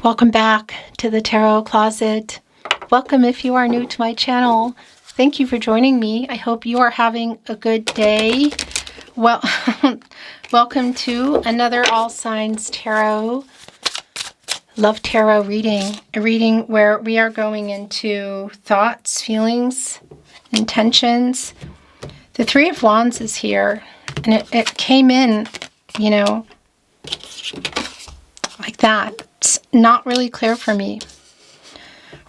Welcome back to the Tarot Closet. Welcome if you are new to my channel. Thank you for joining me. I hope you are having a good day. Well, welcome to another All Signs Tarot Love Tarot reading. A reading where we are going into thoughts, feelings, intentions. The Three of Wands is here, and it came in, you know, like that. It's not really clear for me.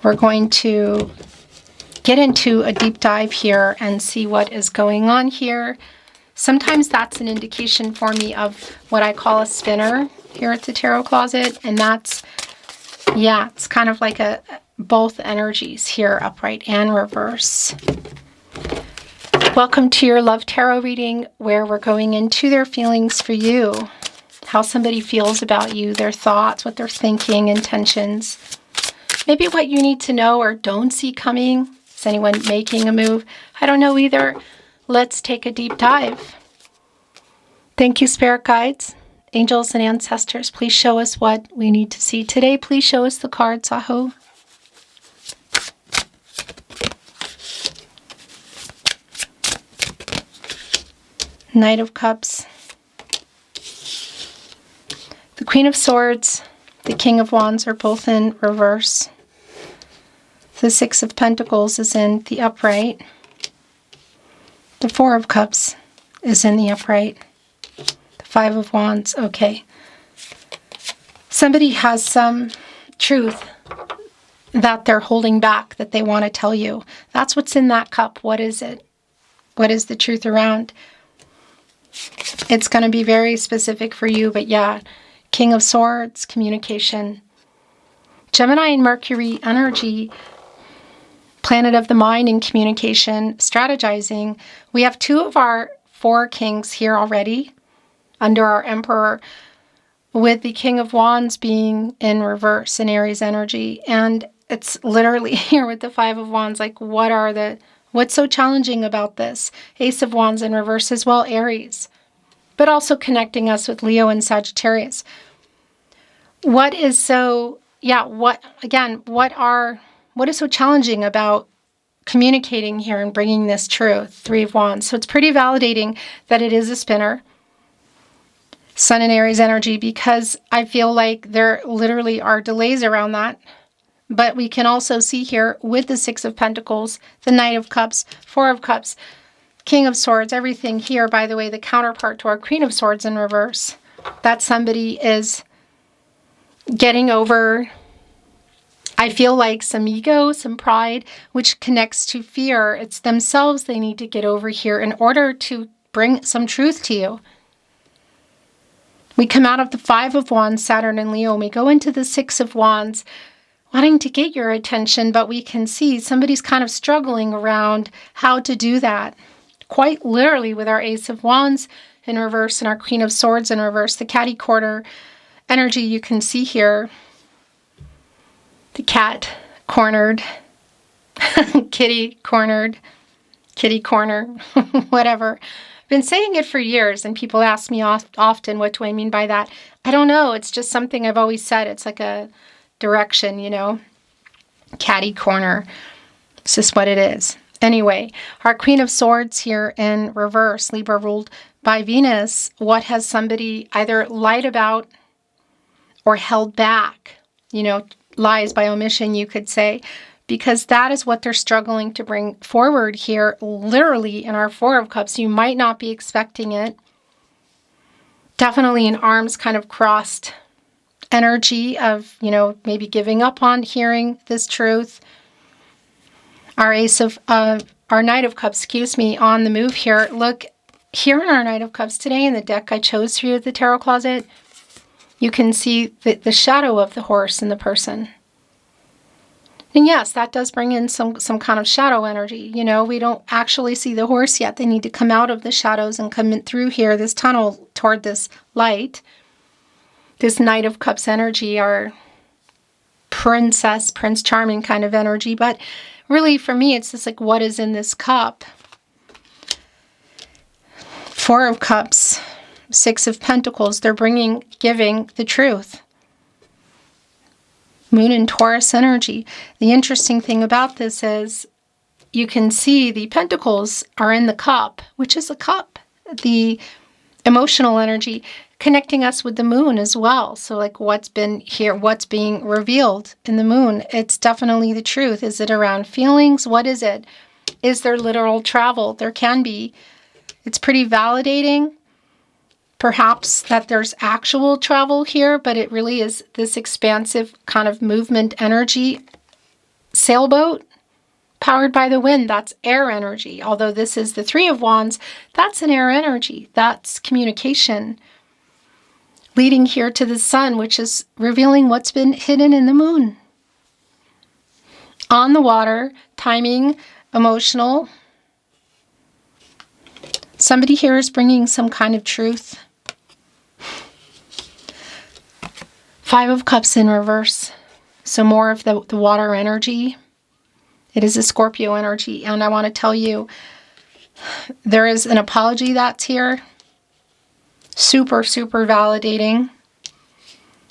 We're going to get into a deep dive here and see what is going on here. Sometimes that's an indication for me of what I call a spinner here at the Tarot Closet, and that's, yeah, it's kind of like both energies here, upright and reverse. Welcome to your Love Tarot reading, where we're going into their feelings for you. How somebody feels about you, their thoughts, what they're thinking, intentions. Maybe what you need to know or don't see coming. Is anyone making a move? I don't know either. Let's take a deep dive. Thank you, spirit guides, angels, and ancestors. Please show us what we need to see today. Please show us the cards, Aho. Knight of Cups. The Queen of Swords, the King of Wands are both in reverse. The Six of Pentacles is in the upright. The Four of Cups is in the upright. The Five of Wands, okay. Somebody has some truth that they're holding back, that they want to tell you. That's what's in that cup. What is it? What is the truth around? It's going to be very specific for you, but yeah. King of Swords, communication. Gemini and Mercury energy, planet of the mind and communication, strategizing. We have two of our four kings here already under our Emperor, with the King of Wands being in reverse in Aries energy. And it's literally here with the Five of Wands, like what's so challenging about this? Ace of Wands in reverse as well, Aries. But also connecting us with Leo and Sagittarius. What is so, what is so challenging about communicating here and bringing this truth? Three of Wands. So it's pretty validating that it is a spinner. Sun and Aries energy, because I feel like there literally are delays around that. But we can also see here with the Six of Pentacles, the Knight of Cups, Four of Cups, King of Swords, everything here, by the way, the counterpart to our Queen of Swords in reverse, that somebody is getting over, I feel like, some ego, some pride, which connects to fear. It's themselves they need to get over here in order to bring some truth to you. We come out of the Five of Wands, Saturn and Leo, and we go into the Six of Wands, wanting to get your attention, but we can see somebody's kind of struggling around how to do that. Quite literally with our Ace of Wands in reverse and our Queen of Swords in reverse, the catty corner energy you can see here. The cat cornered, kitty cornered, kitty corner, whatever. I've been saying it for years, and people ask me often, what do I mean by that? I don't know. It's just something I've always said. It's like a direction, you know. Catty corner. It's just what it is. Anyway, our Queen of Swords here in reverse, Libra ruled by Venus. What has somebody either lied about or held back? You know, lies by omission, you could say, because that is what they're struggling to bring forward here, literally in our Four of Cups. You might not be expecting it. Definitely an arms kind of crossed energy of, you know, maybe giving up on hearing this truth. Our Knight of Cups, on the move here. Look, here in our Knight of Cups today in the deck I chose for you at the Tarot Closet, you can see the shadow of the horse in the person. And yes, that does bring in some kind of shadow energy. You know, we don't actually see the horse yet. They need to come out of the shadows and come in through here, this tunnel toward this light. This Knight of Cups energy, our princess, Prince Charming kind of energy. But really, for me, it's just like, what is in this cup? Four of Cups, Six of Pentacles. They're giving the truth. Moon in Taurus energy. The interesting thing about this is you can see the pentacles are in the cup, which is a cup. The emotional energy connecting us with the moon as well. So like what's been here, what's being revealed in the moon, it's definitely the truth. Is it around feelings? What is it? Is there literal travel? There can be. It's pretty validating, perhaps, that there's actual travel here, but it really is this expansive kind of movement energy. Sailboat powered by the wind, that's air energy. Although this is the Three of Wands, that's an air energy. That's communication. Leading here to the sun, which is revealing what's been hidden in the moon. On the water, timing, emotional. Somebody here is bringing some kind of truth. Five of Cups in reverse. So more of the water energy. It is a Scorpio energy. And I want to tell you, there is an apology that's here. Super, super validating.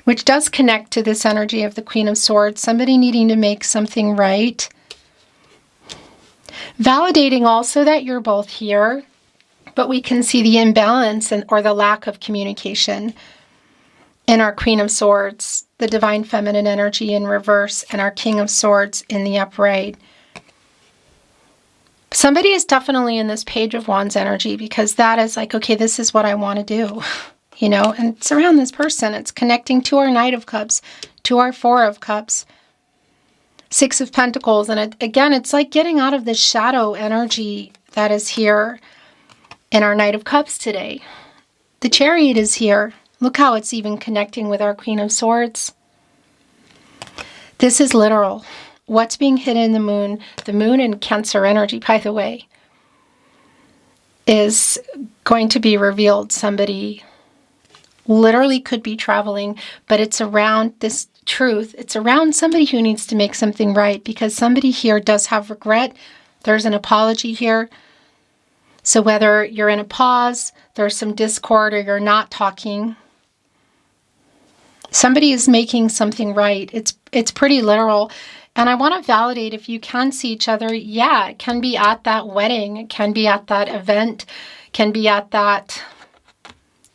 Which does connect to this energy of the Queen of Swords. Somebody needing to make something right. Validating also that you're both here. But we can see the imbalance or the lack of communication in our Queen of Swords, the Divine Feminine energy in reverse, and our King of Swords in the upright. Somebody is definitely in this Page of Wands energy because that is like, okay, this is what I want to do, you know, and it's around this person. It's connecting to our Knight of Cups, to our Four of Cups, Six of Pentacles. And again, it's like getting out of this shadow energy that is here in our Knight of Cups today. The Chariot is here. Look how it's even connecting with our Queen of Swords. This is literal. What's being hidden in the moon in Cancer energy, by the way, is going to be revealed. Somebody literally could be traveling, but it's around this truth. It's around somebody who needs to make something right because somebody here does have regret. There's an apology here. So whether you're in a pause, there's some discord, or you're not talking, somebody is making something right. It's pretty literal. And I want to validate if you can see each other. Yeah, it can be at that wedding. It can be at that event. It can be at that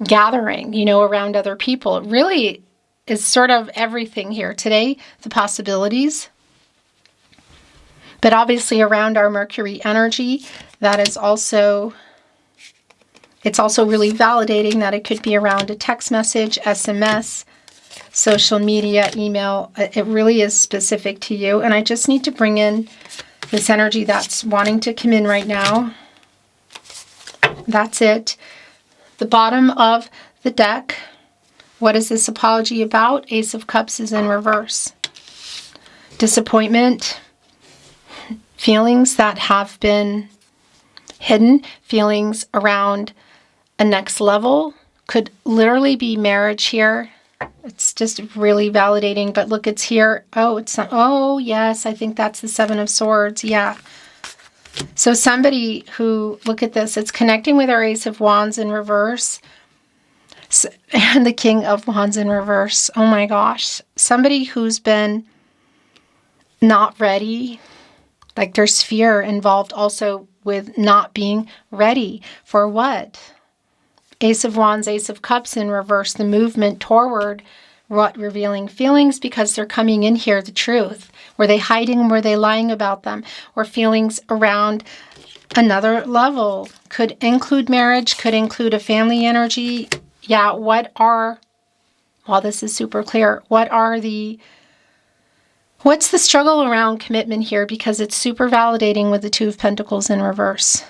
gathering, you know, around other people. It really is sort of everything here today, the possibilities. But obviously around our Mercury energy, that is also, it's also really validating that it could be around a text message, SMS, social media, email. It really is specific to you. And I just need to bring in this energy that's wanting to come in right now. That's it. The bottom of the deck. What is this apology about? Ace of Cups is in reverse. Disappointment. Feelings that have been hidden. Feelings around a next level. Could literally be marriage here. It's just really validating, but look, it's here. Oh, it's not. Oh, yes, I think that's the Seven of Swords. Yeah. So somebody who, look at this, it's connecting with our Ace of Wands in reverse and the King of Wands in reverse. Oh my gosh. Somebody who's been not ready. Like there's fear involved also with not being ready for what? Ace of Wands, Ace of Cups in reverse, the movement toward what? Revealing feelings because they're coming in here, the truth. Were they hiding? Were they lying about them? Or feelings around another level? Could include marriage, could include a family energy. Yeah, well, this is super clear. What's the struggle around commitment here? Because it's super validating with the Two of Pentacles in reverse.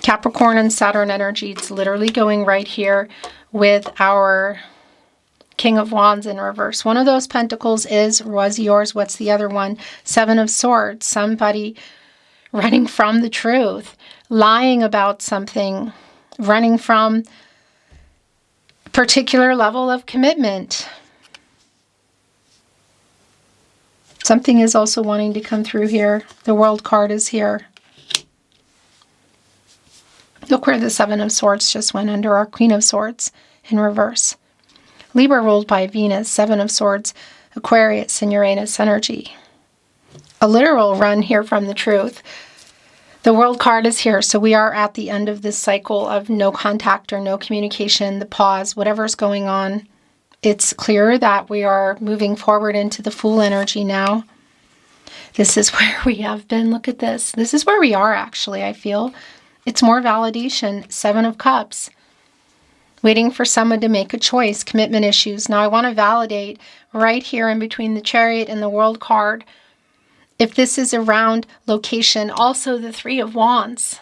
Capricorn and Saturn energy, it's literally going right here with our King of Wands in reverse. One of those pentacles was yours. What's the other one? Seven of Swords. Somebody running from the truth, lying about something, running from a particular level of commitment. Something is also wanting to come through here. The World card is here. Look where the Seven of Swords just went under our Queen of Swords in reverse. Libra ruled by Venus, Seven of Swords, Aquarius and Uranus energy. A literal run here from the truth. The World card is here, so we are at the end of this cycle of no contact or no communication, the pause, whatever's going on. It's clear that we are moving forward into the Fool energy now. This is where we have been. Look at this. This is where we are, actually, I feel. It's more validation. 7 of Cups. Waiting for someone to make a choice. Commitment issues. Now, I want to validate right here in between the Chariot and the World card. If this is around location, also the 3 of Wands.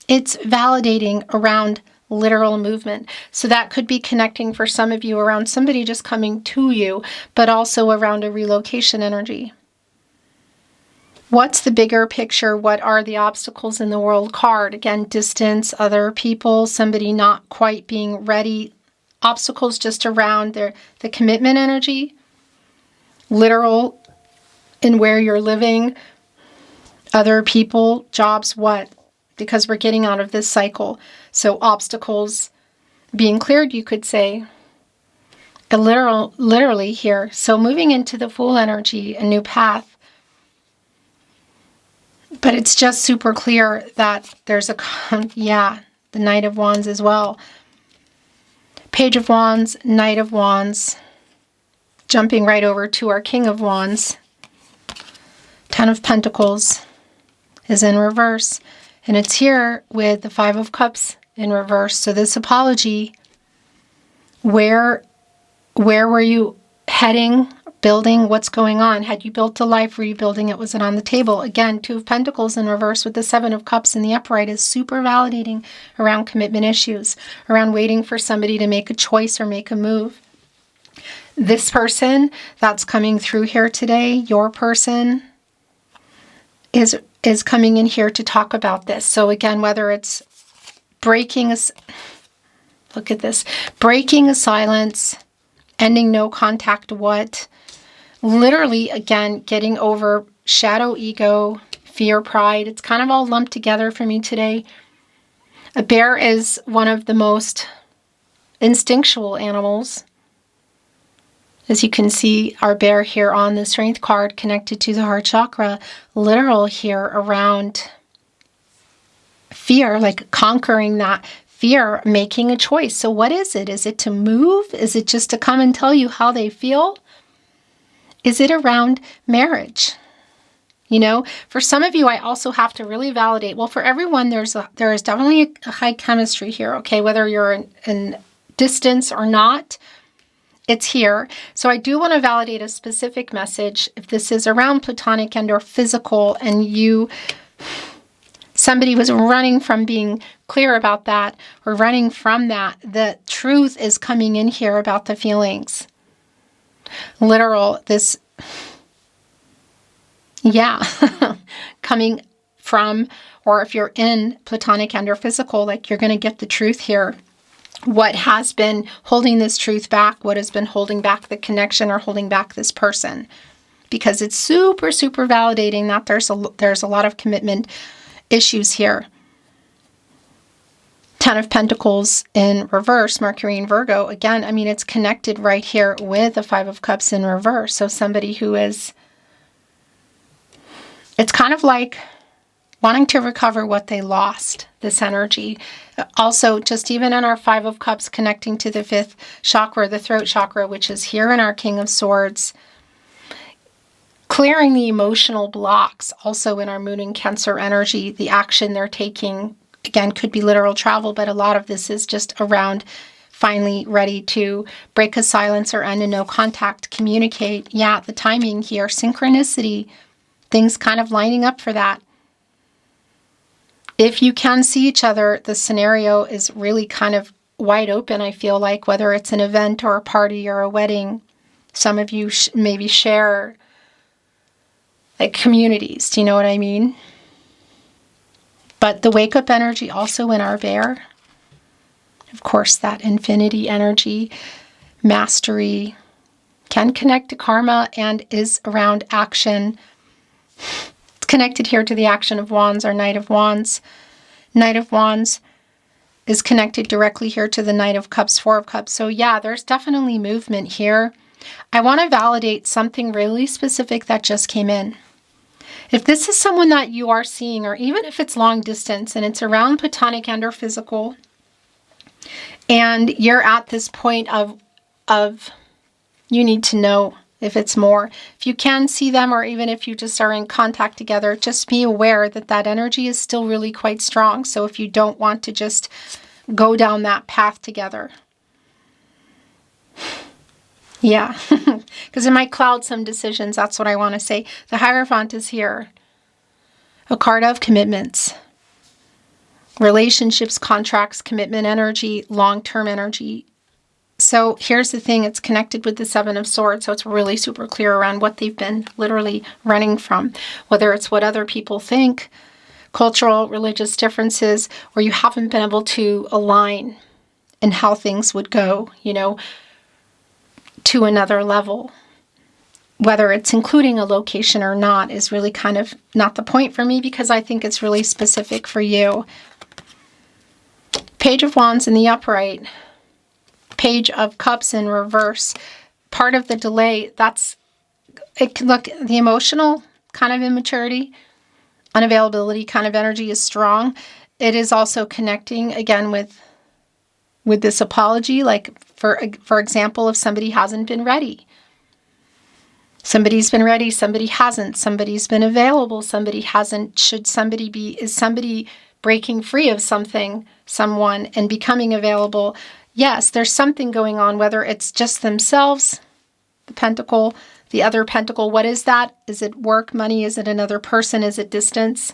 It's validating around literal movement. So that could be connecting for some of you around somebody just coming to you, but also around a relocation energy. What's the bigger picture? What are the obstacles in the World card? Again, distance, other people, somebody not quite being ready. Obstacles just around the commitment energy, literal in where you're living, other people, jobs, what? Because we're getting out of this cycle. So obstacles being cleared, you could say, literally here. So moving into the Fool energy, a new path. But it's just super clear that there's the Knight of Wands as well. Page of Wands, Knight of Wands. Jumping right over to our King of Wands. 10 of Pentacles is in reverse. And it's here with the 5 of Cups in reverse. So this apology, where were you heading, building, what's going on? Had you built a life? Were you building it? Was it on the table? Again, 2 of Pentacles in reverse with the 7 of Cups in the upright is super validating around commitment issues, around waiting for somebody to make a choice or make a move. This person that's coming through here today, your person, is coming in here to talk about this. So again, whether it's breaking a silence, ending no contact, what? Literally, again, getting over shadow ego, fear, pride. It's kind of all lumped together for me today. A bear is one of the most instinctual animals. As you can see, our bear here on the Strength card connected to the heart chakra, literal here around fear, like conquering that fear, making a choice. So what is it? Is it to move? Is it just to come and tell you how they feel? Is it around marriage? You know, for some of you, I also have to really validate. Well, for everyone, there is definitely a high chemistry here, okay? Whether you're in distance or not, it's here. So I do want to validate a specific message. If this is around platonic and or physical, and somebody was running from being clear about that or running from that, the truth is coming in here about the feelings. Literal, coming from, or if you're in platonic and or physical, like you're going to get the truth here. What has been holding this truth back? What has been holding back the connection or holding back this person? Because it's super, super validating that there's a lot of commitment issues here. 10 of Pentacles in reverse, Mercury in Virgo. Again, I mean, it's connected right here with the 5 of Cups in reverse. So somebody who is, it's kind of like wanting to recover what they lost, this energy. Also, just even in our 5 of Cups connecting to the 5th chakra, the throat chakra, which is here in our King of Swords, clearing the emotional blocks. Also in our Moon and Cancer energy, the action they're taking, again, could be literal travel, but a lot of this is just around finally ready to break a silence or end a no contact, communicate. Yeah, the timing here, synchronicity, things kind of lining up for that. If you can see each other, the scenario is really kind of wide open, I feel like, whether it's an event or a party or a wedding. Some of you maybe share like communities, do you know what I mean? But the wake-up energy also in our bear, of course, that infinity energy, mastery, can connect to karma and is around action. It's connected here to the action of Wands, our Knight of Wands. Knight of Wands is connected directly here to the Knight of Cups, 4 of Cups. So yeah, there's definitely movement here. I want to validate something really specific that just came in. If this is someone that you are seeing, or even if it's long distance and it's around platonic and or physical, and you're at this point of you need to know if it's more. If you can see them, or even if you just are in contact together, just be aware that that energy is still really quite strong. So if you don't want to just go down that path together. Yeah, because it might cloud some decisions. That's what I want to say. The Hierophant is here. A card of commitments. Relationships, contracts, commitment energy, long-term energy. So here's the thing. It's connected with the Seven of Swords. So it's really super clear around what they've been literally running from. Whether it's what other people think, cultural, religious differences, or you haven't been able to align in how things would go, you know, to another level. Whether it's including a location or not is really kind of not the point for me, because I think it's really specific for you. Page of Wands in the upright. Page of Cups in reverse. Part of the delay, that's, it can look, the emotional kind of immaturity, unavailability kind of energy is strong. It is also connecting again with this apology, like for example, if somebody hasn't been ready. Somebody's been ready, somebody hasn't. Somebody's been available, somebody hasn't. Is somebody breaking free of something, someone, and becoming available? Yes, there's something going on, whether it's just themselves, the pentacle, the other pentacle. What is that? Is it work, money? Is it another person? Is it distance?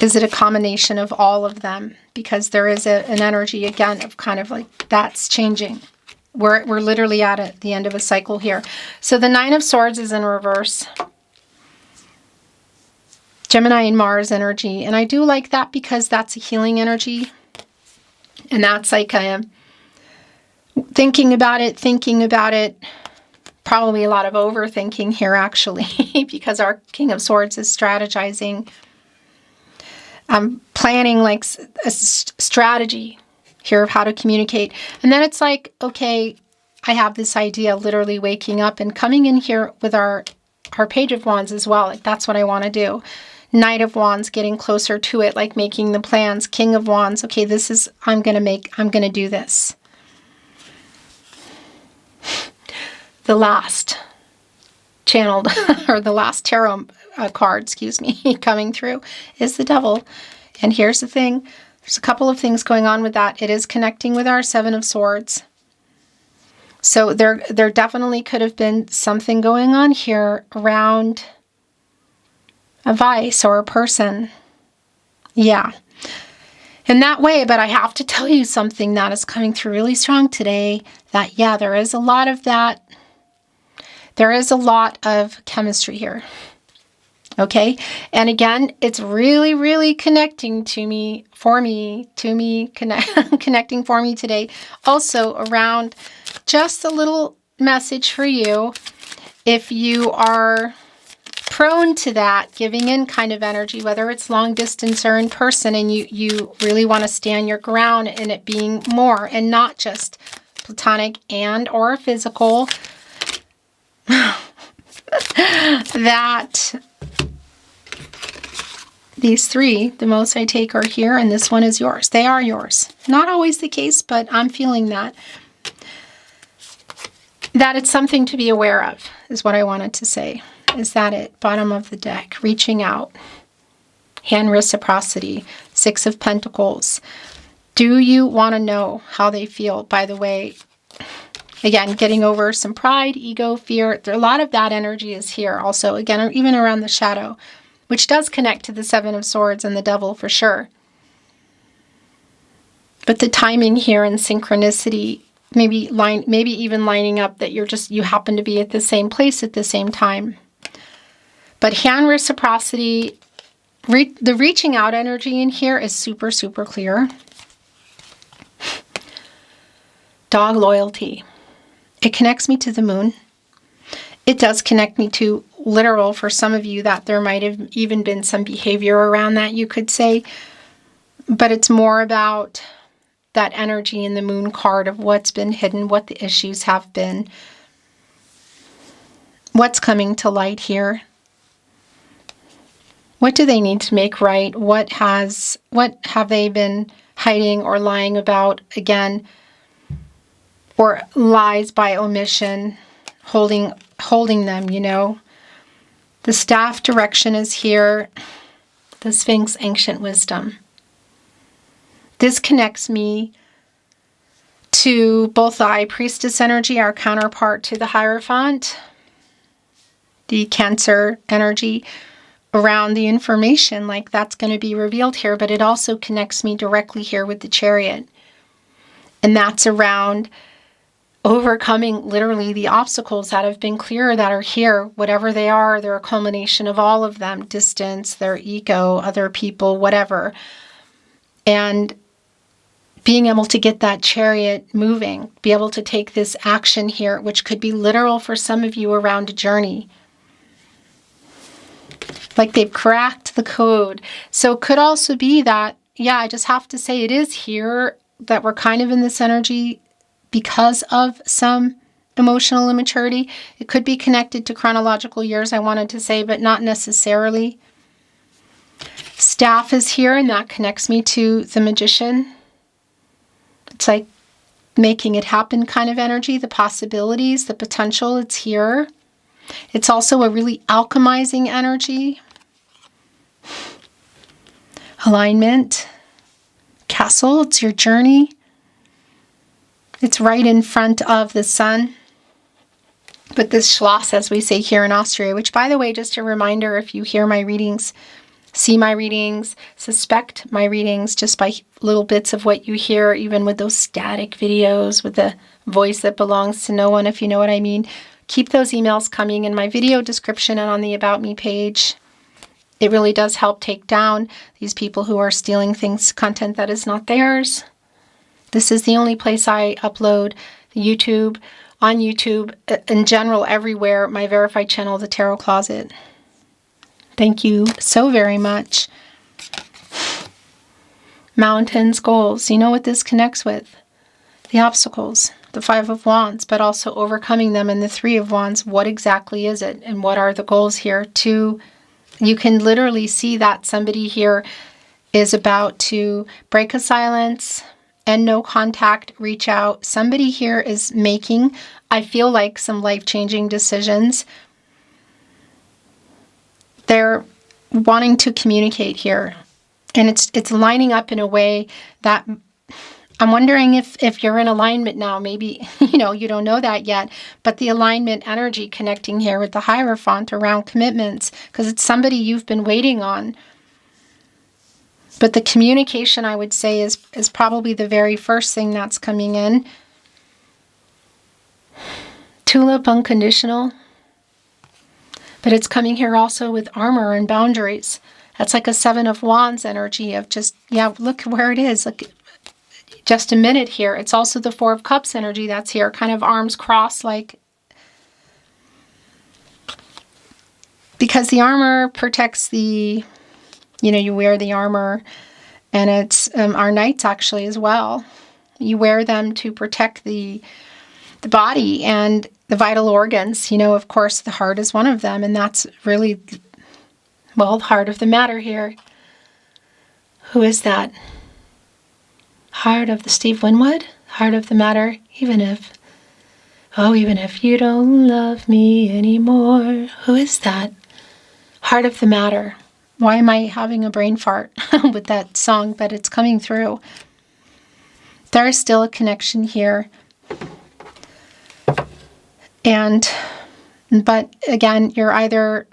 Is it a combination of all of them? Because there is an energy, again, of kind of like that's changing. We're literally at the end of a cycle here. So the Nine of Swords is in reverse. Gemini and Mars energy. And I do like that because that's a healing energy. And that's like thinking about it. Probably a lot of overthinking here, actually, because our King of Swords is strategizing. Planning like a strategy here of how to communicate. And then it's like, okay, I have this idea, literally waking up and coming in here with our Page of Wands as well. Like, that's what I want to do. Knight of Wands, getting closer to it, like making the plans. King of Wands, okay, this is, I'm going to do this. The last channeled, or the last tarot card, excuse me, coming through is the Devil. And here's the thing. There's a couple of things going on with that. It is connecting with our Seven of Swords. So there definitely could have been something going on here around a vice or a person. Yeah. In that way, but I have to tell you something that is coming through really strong today, that, yeah, there is a lot of that. There is a lot of chemistry here. Okay. And again, it's really, really connecting connecting for me today. Also around just a little message for you. If you are prone to that giving in kind of energy, whether it's long distance or in person, and you really want to stand your ground in it being more and not just platonic and or physical, that these three, the most I take, are here, and this one is yours. They are yours. Not always the case, but I'm feeling that it's something to be aware of, is what I wanted to say. Is that it? Bottom of the deck, reaching out, hand reciprocity, Six of Pentacles. Do you want to know how they feel? By the way, again, getting over some pride, ego, fear. A lot of that energy is here also. Again, even around the shadow, which does connect to the Seven of Swords and the Devil for sure. But the timing here and synchronicity, maybe even lining up that you happen to be at the same place at the same time. But hand reciprocity, the reaching out energy in here is super, super clear. Dog loyalty. It connects me to the moon. It does connect me to literal, for some of you, that there might have even been some behavior around that, you could say. But it's more about that energy in the moon card of what's been hidden, what the issues have been. what's coming to light here? What do they need to make right? What have they been hiding or lying about again? Or lies by omission, holding them, you know? The staff direction is here. The Sphinx, ancient wisdom. This connects me to both the High Priestess energy, our counterpart to the Hierophant, the Cancer energy around the information, like that's going to be revealed here, but it also connects me directly here with the Chariot. And that's around overcoming literally the obstacles that have been clear that are here, whatever they are. They're a culmination of all of them: distance, their ego, other people, whatever. And being able to get that Chariot moving, be able to take this action here, which could be literal for some of you around a journey. Like they've cracked the code. So it could also be that, yeah, I just have to say it is here that we're kind of in this energy because of some emotional immaturity. It could be connected to chronological years, I wanted to say, but not necessarily. Staff is here, and that connects me to the Magician. It's like making it happen kind of energy, the possibilities, the potential, it's here. It's also a really alchemizing energy. Alignment. Castle, it's your journey. It's right in front of the sun. But this Schloss, as we say here in Austria, which, by the way, just a reminder, if you hear my readings, see my readings, suspect my readings just by little bits of what you hear, even with those static videos with the voice that belongs to no one, if you know what I mean. Keep those emails coming in my video description and on the About Me page. It really does help take down these people who are stealing content that is not theirs. This is the only place I upload YouTube, on YouTube, in general, everywhere, my verified channel, The Tarot Closet. Thank you so very much. Mountains, goals. You know what this connects with? The obstacles, the Five of Wands, but also overcoming them, and the Three of Wands. What exactly is it? And what are the goals here? You can literally see that somebody here is about to break a silence, end no contact, reach out. Somebody here is making, I feel like, some life-changing decisions. They're wanting to communicate here. And it's lining up in a way that I'm wondering if you're in alignment now. Maybe, you don't know that yet. But the alignment energy connecting here with the Hierophant around commitments, because it's somebody you've been waiting on. But the communication, I would say, is probably the very first thing that's coming in. Tulip, unconditional. But it's coming here also with armor and boundaries. That's like a Seven of Wands energy of just, yeah, look where it is. Look, just a minute here. It's also the Four of Cups energy that's here, kind of arms crossed, like, because the armor protects the, you wear the armor, and it's our knights actually as well. You wear them to protect the body and the vital organs. Of course, the heart is one of them, and that's really, well, the heart of the matter here. Who is that? Heart of the Steve Winwood? Heart of the matter, even if you don't love me anymore. Who is that? Heart of the matter. Why am I having a brain fart with that song? But it's coming through. There is still a connection here. But again, you're either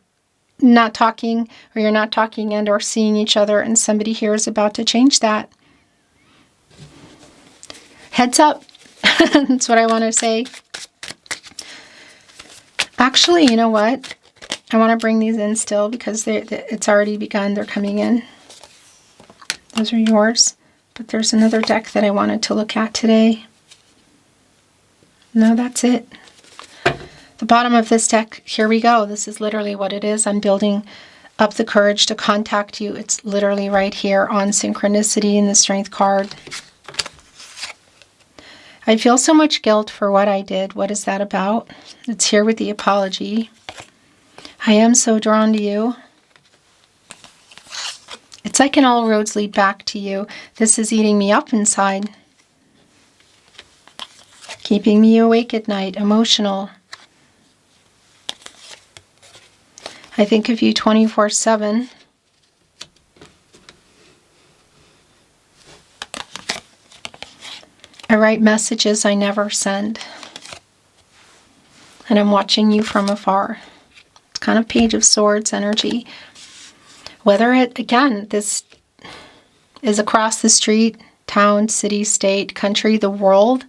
not talking, or you're not talking and or seeing each other, and somebody here is about to change that. Heads up. That's what I want to say. Actually, you know what? I want to bring these in still because it's already begun. They're coming in. Those are yours. But there's another deck that I wanted to look at today. No, that's it. The bottom of this deck, here we go. This is literally what it is. I'm building up the courage to contact you. It's literally right here on synchronicity in the Strength card. I feel so much guilt for what I did. What is that about? It's here with the apology. I am so drawn to you. It's like all roads lead back to you. This is eating me up inside. Keeping me awake at night, emotional. I think of you 24/7. I write messages I never send. And I'm watching you from afar. It's kind of Page of Swords energy. Whether this is across the street, town, city, state, country, the world,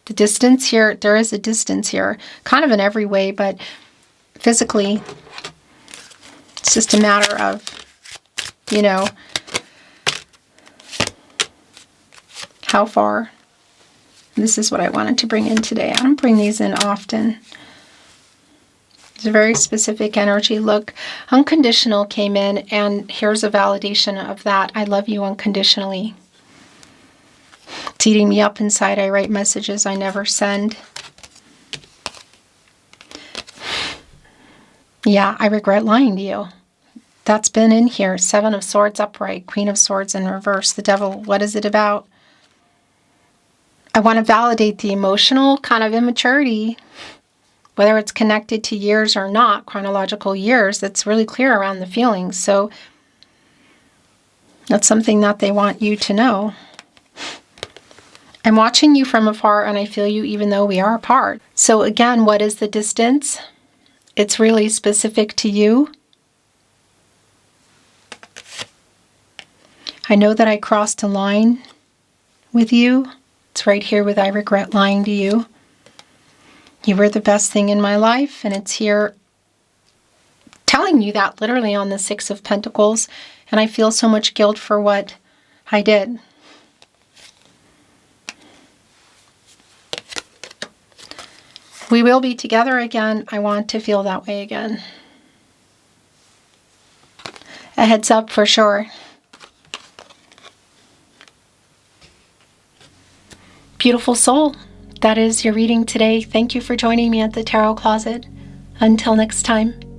the distance here, there is a distance here, kind of in every way, but physically, it's just a matter of, how far. This is what I wanted to bring in today. I don't bring these in often. It's a very specific energy. Look, unconditional came in, and here's a validation of that. I love you unconditionally. It's eating me up inside. I write messages I never send. Yeah, I regret lying to you. That's been in here. 7 of Swords upright, Queen of Swords in reverse. The Devil, what is it about? I want to validate the emotional kind of immaturity, whether it's connected to years or not, chronological years, that's really clear around the feelings. So that's something that they want you to know. I'm watching you from afar, and I feel you even though we are apart. So again, what is the distance? It's really specific to you. I know that I crossed a line with you. It's right here with I regret lying to you. You were the best thing in my life, and it's here telling you that literally on the 6 of Pentacles, and I feel so much guilt for what I did. We will be together again. I want to feel that way again. A heads up for sure. Beautiful soul, that is your reading today. Thank you for joining me at the Tarot Closet. Until next time.